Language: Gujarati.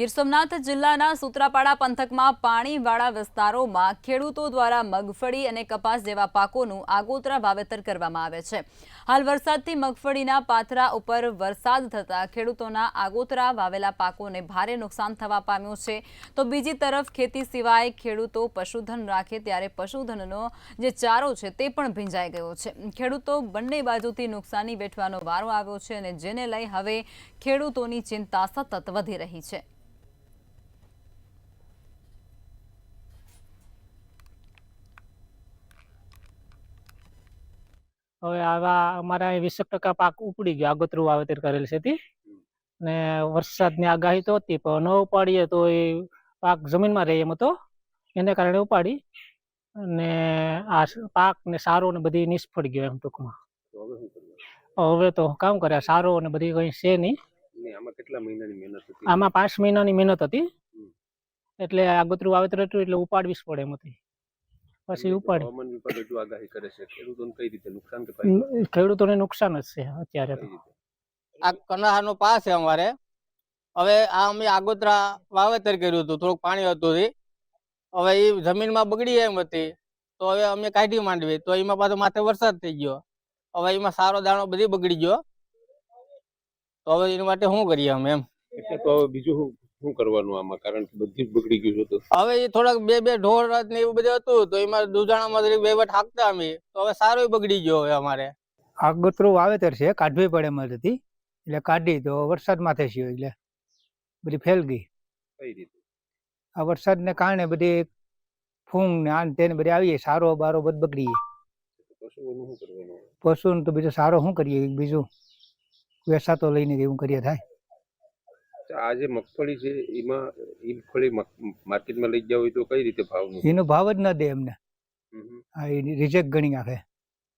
ગીર સોમનાથ જિલ્લાના સૂત્રાપાડા પંથકમાં પાણીવાળા વિસ્તારોમાં ખેડૂતો દ્વારા મગફળી અને કપાસ જેવા પાકોનું આગોતરા વાવેતર કરવામાં આવે છે। હાલ વરસાદથી મગફળીના પાથરા ઉપર વરસાદ થતા ખેડૂતોના આગોતરા વાવેલા પાકોને ભારે નુકસાન થવા પામ્યું છે। તો બીજી તરફ ખેતી સિવાય ખેડૂતો પશુધન રાખે ત્યારે પશુધનનો જે ચારો છે તે પણ ભીંજાઈ ગયો છે। ખેડૂતો બંને બાજુથી નુકસાની વેઠવાનો વારો આવ્યો છે અને જેને લઈ હવે ખેડૂતોની ચિંતા સતત વધી રહી છે। હવે આવા અમારા 20% પાક ઉપડી ગયો, આગોતરું વાવેતર કરેલ છે તે ને વરસાદની આગાહી તો હતી પણ ન ઉપાડીએ તો એ પાક જમીનમાં રહે એમ હતો, એને કારણે ઉપાડી અને આ પાક ને સારો ને બધી નિષ્ફળ ગયો એમ ટૂંકમાં। હવે તો કામ કર્યા સારો ને બધી કઈ છે નહીં। આમાં કેટલા મહિનાની મહેનત હતી? આમાં 5 મહિનાની મહેનત હતી, એટલે આગોતરું વાવેતર હતું એટલે ઉપાડવી જ પડે એમ હતી। પછી ઉપાડી હવામાન વિભાગ હજુ આગાહી કરે છે, ખેડૂતોને કઈ રીતે નુકસાન કે ફાયદો? ખેડૂતોને નુકસાન જ છે અત્યારે તો। આ કનાહાનો પાસ છે અમારે। હવે આ અમે આગોતરા વાવેતર કર્યું હતું, થોડુંક પાણી હતું એ હવે એ જમીનમાં બગડી એમ હતી તો હવે અમે કાઢી માંડવી તો એમાં પાછો માથે વરસાદ થઈ ગયો, હવે એમાં સારો દાણો બધી બગડી ગયો તો હવે એના માટે શું કરીએ અમે એમ। એટલે તો હવે બીજું શું કરવાનું આમાં, કારણ કે બધી જ બગડી ગયું છે? તો હવે એ થોડાક બે ઢોર ને એવું બધું હતું તો એમાં દુધાણામાં વહીવટ હાંકતા અમે તો હવે સારો બગડી ગયો હવે અમારે। આગોતરું વાવેતર છે, કાઢવી પડે એમ હતી એટલે કાઢી તો વરસાદ માથે થયો એટલે બધી ફેલ ગઈ। કઈ રીતે? આ વરસાદને કારણે બધી ફૂંગ ને આન તેને બધી આવી સારો બારો બધું બગડી ગઈ। પશુઓનું શું કરવાનું? પશુને તો બીજું સારો શું કરીએ, બીજું વેસાતો લઈને એવું કરીએ થાય। આ જે મગફળી છે એમાં એ મગફળી માર્કેટમાં લઈ જાવ હોય તો કઈ રીતે ભાવ? એનો ભાવ જ ન દે એમને, આ રિજેક્ટ ગણી નાખે।